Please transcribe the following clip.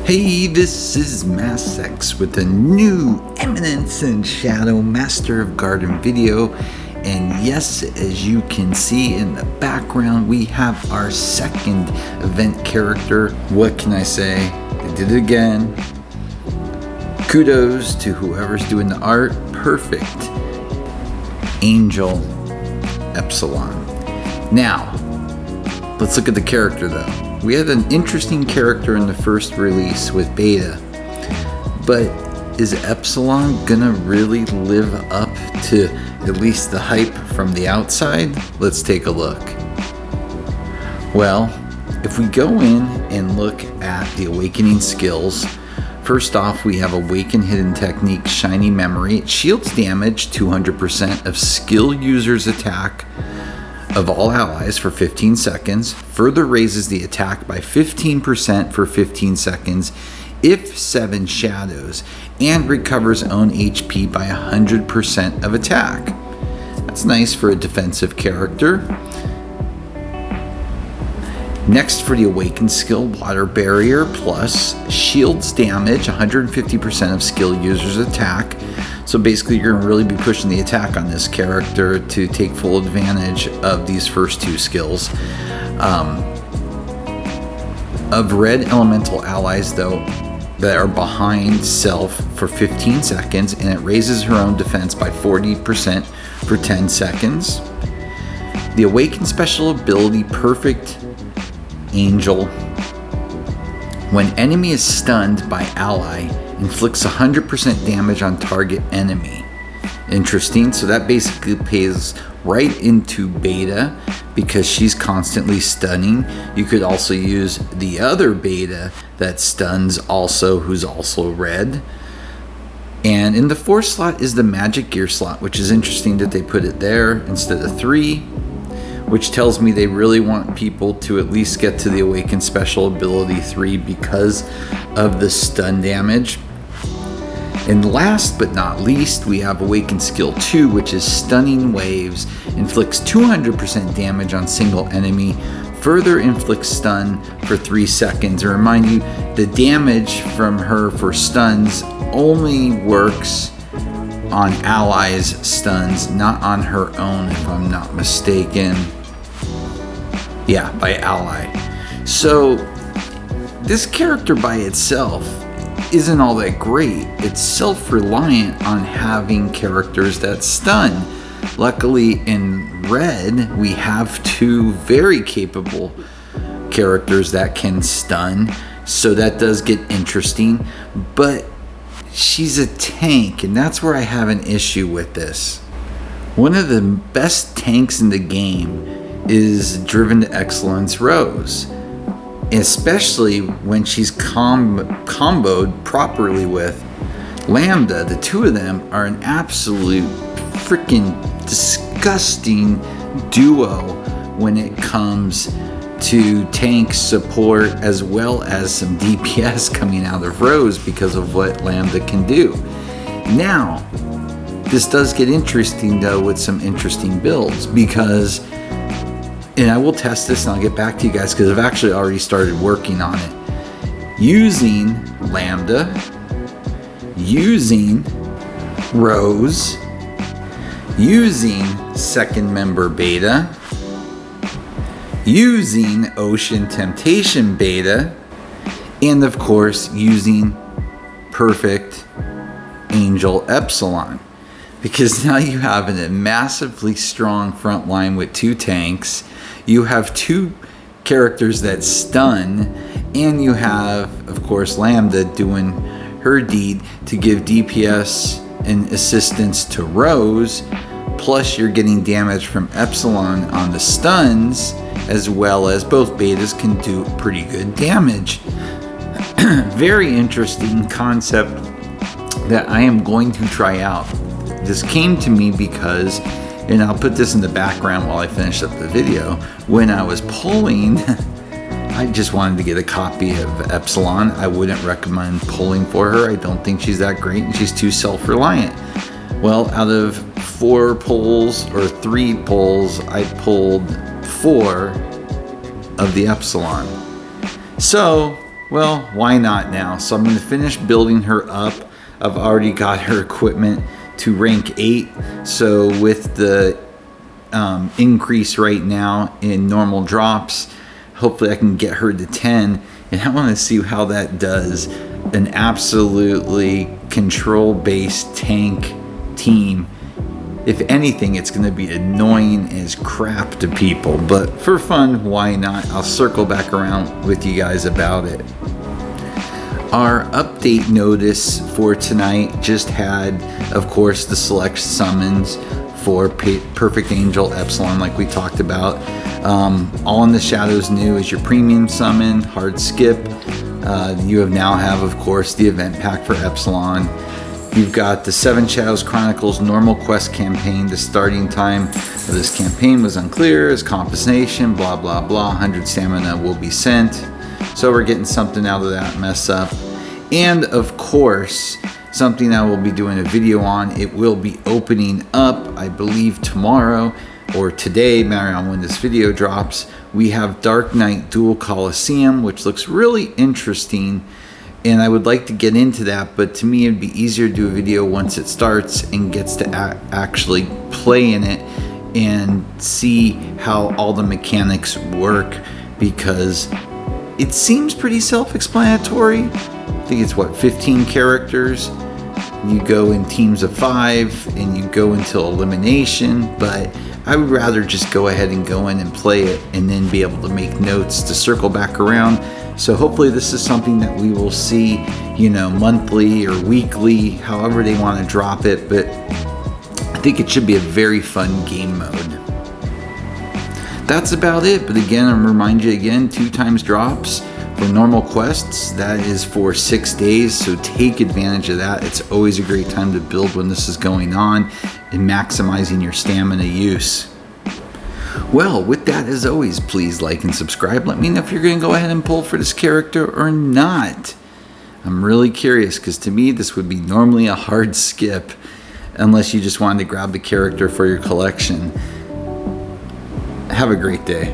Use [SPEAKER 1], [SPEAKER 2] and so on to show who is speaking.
[SPEAKER 1] Hey, this is MassX with a new Eminence and Shadow Master of Garden video. And yes, as you can see in the background, we have our second event character. What can I say? They did it again. Kudos to whoever's doing the art. Perfect. Angel Epsilon. Now, let's look at the character though. We had an interesting character in the first release with Beta, but is Epsilon gonna really live up to at least the hype from the outside? Let's take a look. Well, if we go in and look at the awakening skills, first off we have Awaken Hidden Technique Shiny Memory. It shields damage 200% of skill user's attack of all allies for 15 seconds, further raises the attack by 15% for 15 seconds if 7 shadows, and recovers own HP by 100% of attack. That's nice for a defensive character. Next, for the Awakened skill, Water Barrier plus shields damage 150% of skill user's attack. So basically you're going to really be pushing the attack on this character to take full advantage of these first two skills. Of red elemental allies though that are behind self for 15 seconds, and it raises her own defense by 40% for 10 seconds. The Awakened special ability Perfect Angel. When enemy is stunned by ally, inflicts 100% damage on target enemy. Interesting. So that basically pays right into Beta because she's constantly stunning. You could also use the other Beta that stuns also, who's also red. And in the 4th slot is the Magic Gear slot, which is interesting that they put it there instead of 3, which tells me they really want people to at least get to the Awakened Special Ability 3 because of the stun damage. And last but not least, we have Awakened Skill 2, which is Stunning Waves. Inflicts 200% damage on single enemy. Further inflicts stun for 3 seconds. And remind you, the damage from her for stuns only works on allies' stuns, not on her own, if I'm not mistaken. Yeah, by ally. So this character by itself isn't all that great. It's self-reliant on having characters that stun. Luckily in red we have 2 very capable characters that can stun, so that does get interesting, but she's a tank, and that's where I have an issue with this. One of the best tanks in the game is Driven to Excellence Rose, especially when she's comboed properly with Lambda. The 2 of them are an absolute freaking disgusting duo when it comes to tank support, as well as some DPS coming out of Rose because of what Lambda can do. Now, this does get interesting though with some interesting builds, because, and I will test this and I'll get back to you guys because I've actually already started working on it. Using Lambda, using Rose, using second member Beta, using Ocean Temptation Beta, and of course using Perfect Angel Epsilon. Because now you have a massively strong front line with 2 tanks, you have 2 characters that stun, and you have, of course, Lambda doing her deed to give DPS and assistance to Rose, plus you're getting damage from Epsilon on the stuns, as well as both Betas can do pretty good damage. Very interesting concept that I am going to try out. This came to me because, and I'll put this in the background while I finish up the video, when I was pulling, I just wanted to get a copy of Epsilon. I wouldn't recommend pulling for her. I don't think she's that great and she's too self-reliant. Well, out of 4 pulls or 3 pulls, I pulled 4 of the Epsilon. So Well, why not now? So I'm going to finish building her up. I've already got her equipment to rank 8. So with the increase right now in normal drops, hopefully I can get her to 10. And I want to see how that does. An absolutely control-based tank team. If anything, it's going to be annoying as crap to people, but for fun, why not? I'll circle back around with you guys about it. Our update notice for tonight just had, of course, the select summons for Perfect Angel Epsilon, like we talked about. All in the Shadows new is your premium summon, hard skip. You now have, of course, the event pack for Epsilon. You've got the Seven Shadows Chronicles normal quest campaign. The starting time of this campaign was unclear as compensation, blah, blah, blah. 100 stamina will be sent. So we're getting something out of that mess up. And of course, something I will be doing a video on. It will be opening up, I believe, tomorrow or today, matter on when this video drops. We have Dark Knight Dual Coliseum, which looks really interesting. And I would like to get into that, but to me it'd be easier to do a video once it starts and gets to actually play in it and see how all the mechanics work, because it seems pretty self-explanatory. I think it's 15 characters. You go in teams of 5 and you go until elimination, but I would rather just go ahead and go in and play it and then be able to make notes to circle back around. So hopefully this is something that we will see, monthly or weekly, however they want to drop it. But I think it should be a very fun game mode. That's about it. But again, I'm remind you again, 2 times drops for normal quests. That is for 6 days. So take advantage of that. It's always a great time to build when this is going on and maximizing your stamina use. Well, with that, as always, please like and subscribe. Let me know if you're going to go ahead and pull for this character or not. I'm really curious, because to me, this would be normally a hard skip unless you just wanted to grab the character for your collection. Have a great day.